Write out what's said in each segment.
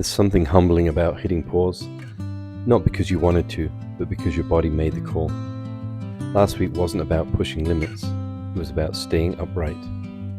There's something humbling about hitting pause, not because you wanted to, but because your body made the call. Last week wasn't about pushing limits, it was about staying upright.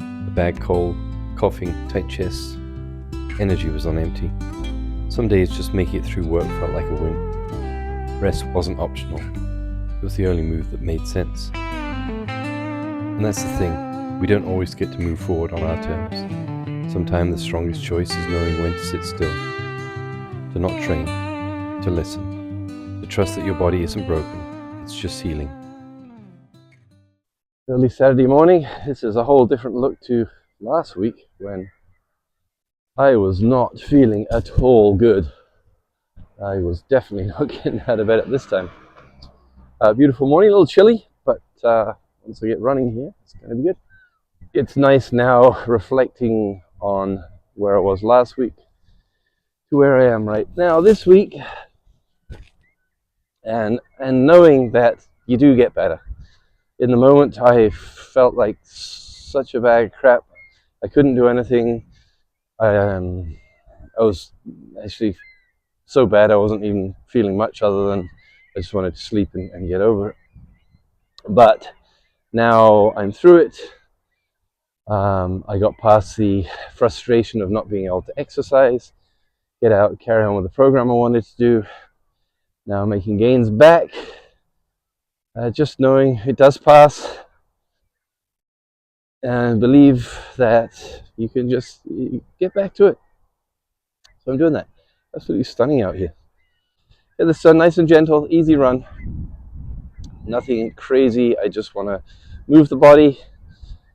A bad cold, coughing, tight chest, energy was on empty. Some days just making it through work felt like a win. Rest wasn't optional, it was the only move that made sense. And that's the thing, we don't always get to move forward on our terms. Sometimes the strongest choice is knowing when to sit still, to not train, to listen, to trust that your body isn't broken, it's just healing. Early Saturday morning, this is a whole different look to last week when I was not feeling at all good. I was definitely not getting out of bed at this time. Beautiful morning, a little chilly, but once I get running here, it's going to be good. It's nice now reflecting on where I was last week to where I am right now this week, and knowing that you do get better. In the moment, I felt like such a bag of crap. I couldn't do anything. I was actually so bad I wasn't even feeling much other than I just wanted to sleep and get over it. But now I'm through it. I got past the frustration of not being able to exercise, get out and carry on with the program I wanted to do. Now making gains back, just knowing it does pass, and believe that you can just get back to it. So I'm doing that. Absolutely stunning out here. Yeah, the sun nice and gentle, easy run. Nothing crazy. I just want to move the body.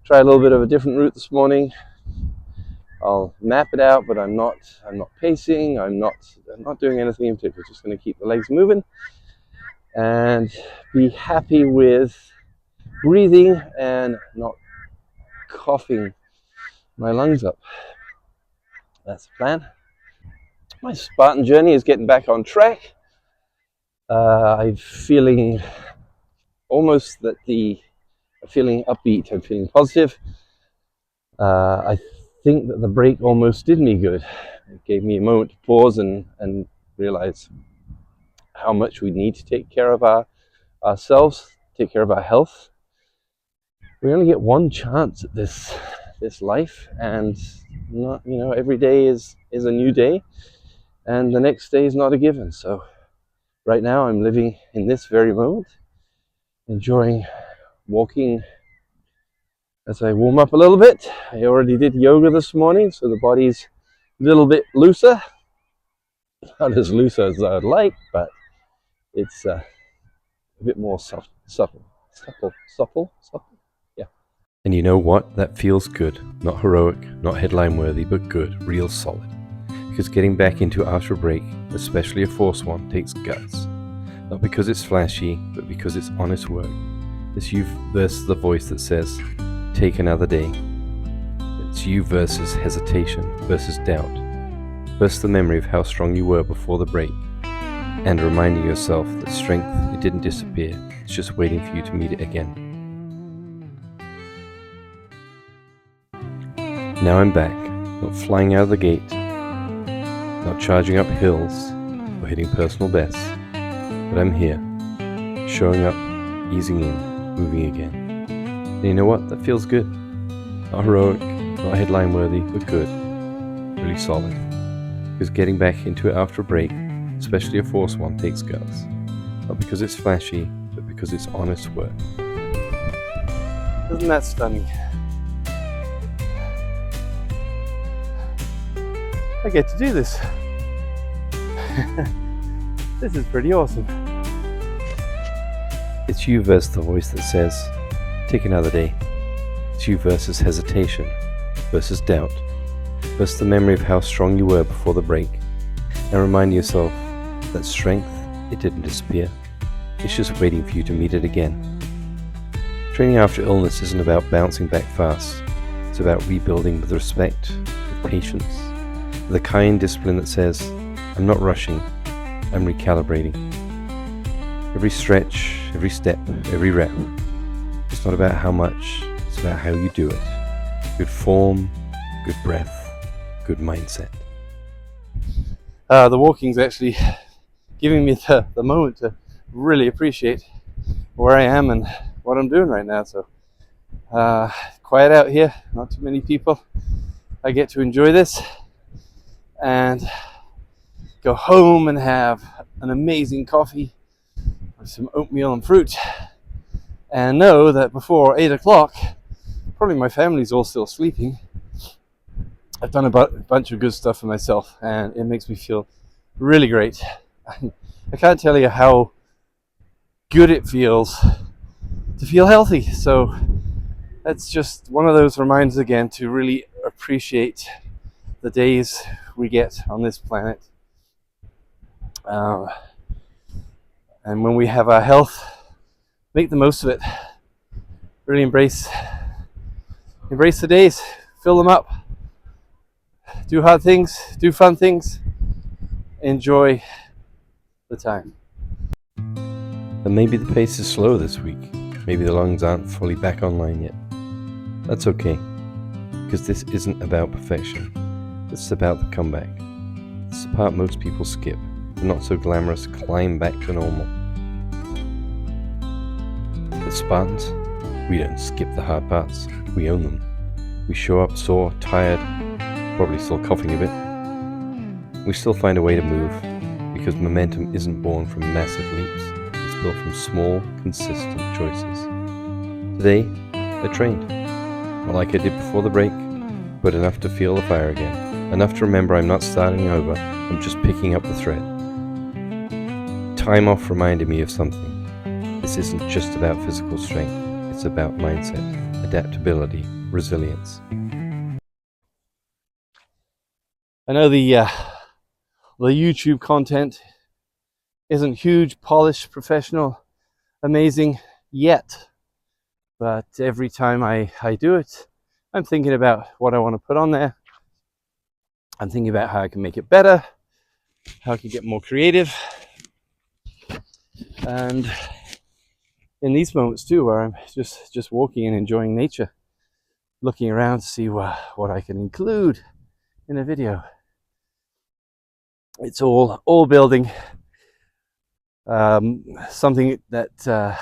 Try a little bit of a different route this morning. I'll map it out, but I'm not pacing. I'm not doing anything in particular. Just going to keep the legs moving and be happy with breathing and not coughing my lungs up. That's the plan. My Spartan journey is getting back on track. I'm feeling almost that I'm feeling upbeat. I'm feeling positive. I think that the break almost did me good. It gave me a moment to pause and realize how much we need to take care of ourselves, take care of our health. We only get one chance at this life, and not, every day is a new day, and the next day is not a given. So right now I'm living in this very moment, enjoying walking as I warm up a little bit. I already did yoga this morning, so the body's a little bit looser. Not as loose as I'd like, but it's a bit more supple. Yeah. And you know what? That feels good. Not heroic, not headline worthy, but good, real solid. Because getting back into after a break, especially a forced one, takes guts. Not because it's flashy, but because it's honest work. It's you versus the voice that says, take another day. It's you versus hesitation, versus doubt, versus the memory of how strong you were before the break, and reminding yourself that strength, it didn't disappear, it's just waiting for you to meet it again. Now I'm back, not flying out of the gate, not charging up hills or hitting personal bests, but I'm here, showing up, easing in, moving again. And you know what? That feels good. Not heroic, not headline worthy, but good. Really solid. Because getting back into it after a break, especially a forced one, takes guts. Not because it's flashy, but because it's honest work. Isn't that stunning? I get to do this. This is pretty awesome. It's you versus the voice that says, take another day. It's you versus hesitation, versus doubt, versus the memory of how strong you were before the break, and remind yourself that strength, it didn't disappear. It's just waiting for you to meet it again. Training after illness isn't about bouncing back fast. It's about rebuilding with respect, with patience, with a kind discipline that says, I'm not rushing, I'm recalibrating. Every stretch, every step, every rep. It's not about how much, it's about how you do it. Good form, good breath, good mindset. The walking's actually giving me the moment to really appreciate where I am and what I'm doing right now. So quiet out here, not too many people. I get to enjoy this and go home and have an amazing coffee with some oatmeal and fruit, and know that before 8 o'clock, probably my family's all still sleeping, I've done a bunch of good stuff for myself, and it makes me feel really great. I can't tell you how good it feels to feel healthy. So that's just one of those reminders again to really appreciate the days we get on this planet. And when we have our health, make the most of it. Really embrace the days, fill them up, do hard things, do fun things, enjoy the time. And maybe the pace is slow this week. Maybe the lungs aren't fully back online yet. That's okay, because this isn't about perfection. This is about the comeback. This is the part most people skip, the not so glamorous climb back to normal. The Spartans, we don't skip the hard parts, we own them. We show up sore, tired, probably still coughing a bit. We still find a way to move, because momentum isn't born from massive leaps. It's built from small, consistent choices. Today, I trained. Not like I did before the break, but enough to feel the fire again. Enough to remember I'm not starting over, I'm just picking up the thread. Time off reminded me of something. This isn't just about physical strength, it's about mindset, adaptability, resilience. I know the YouTube content isn't huge, polished, professional, amazing yet, but every time I do it, I'm thinking about what I want to put on there. I'm thinking about how I can make it better, how I can get more creative, and in these moments too, where I'm just walking and enjoying nature, looking around to see what I can include in a video. It's all building. Something that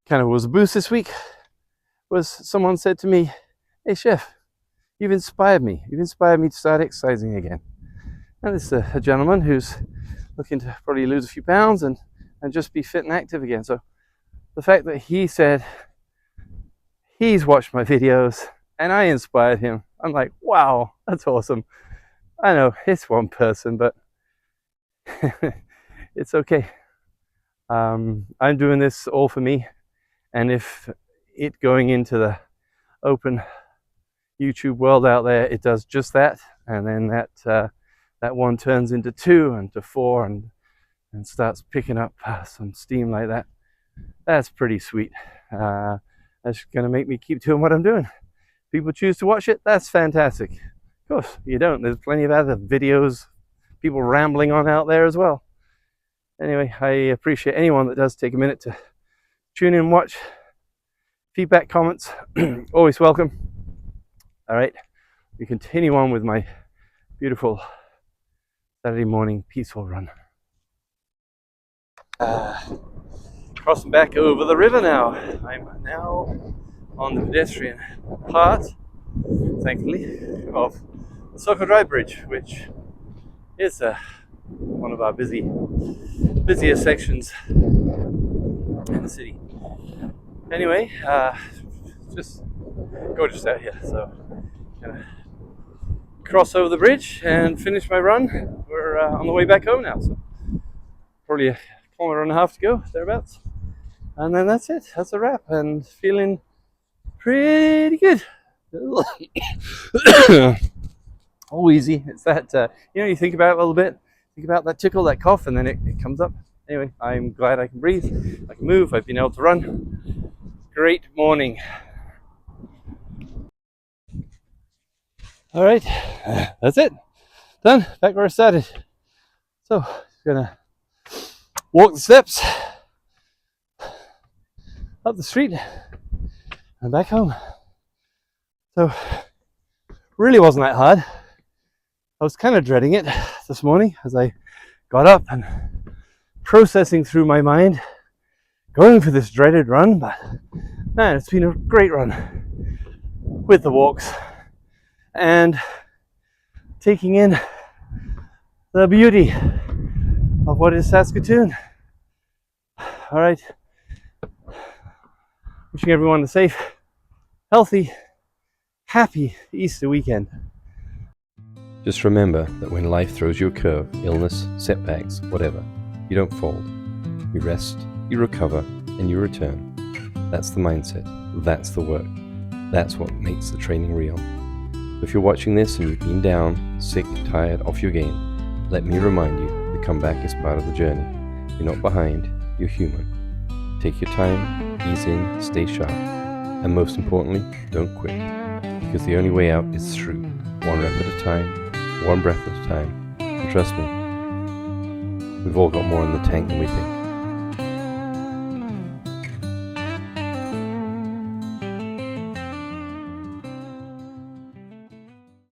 kind of was a boost this week was someone said to me, "Hey chef, you've inspired me. You've inspired me to start exercising again." And this is a gentleman who's looking to probably lose a few pounds and just be fit and active again. So the fact that he said he's watched my videos and I inspired him, I'm like, wow, that's awesome. I know it's one person, but it's okay. I'm doing this all for me, and if it going into the open YouTube world out there, it does just that, and then that one turns into 2 and to 4 and starts picking up some steam like that. That's pretty sweet. That's going to make me keep doing what I'm doing. People choose to watch it, that's fantastic. Of course, you don't. There's plenty of other videos, people rambling on out there as well. Anyway, I appreciate anyone that does take a minute to tune in and watch. Feedback, comments, always welcome. All right, we continue on with my beautiful Saturday morning peaceful run. Crossing back over the river now. I'm now on the pedestrian part, thankfully, of the Sooo Drive Bridge, which is one of our busiest sections in the city. Anyway, just gorgeous out here. So, gonna cross over the bridge and finish my run. We're on the way back home now, so probably a kilometer and a half to go, thereabouts. And then that's it. That's a wrap, and feeling pretty good. All easy. It's that, you think about it a little bit, think about that tickle, that cough, and then it comes up. Anyway, I'm glad I can breathe, I can move, I've been able to run. Great morning. All right, that's it. Done, back where I started. So, gonna walk the steps, up the street, and back home. So, really wasn't that hard. I was kind of dreading it this morning as I got up and processing through my mind, going for this dreaded run, but man, it's been a great run with the walks and taking in the beauty of what is Saskatoon. All right, wishing everyone a safe, healthy, happy Easter weekend. Just remember that when life throws you a curve, illness, setbacks, whatever, you don't fold. You rest, you recover, and you return. That's the mindset. That's the work. That's what makes the training real. If you're watching this and you've been down, sick, tired, off your game, let me remind you the comeback is part of the journey. You're not behind, you're human. Take your time, ease in, stay sharp, and most importantly, don't quit. Because the only way out is through, one rep at a time, one breath at a time, and trust me, we've all got more in the tank than we think.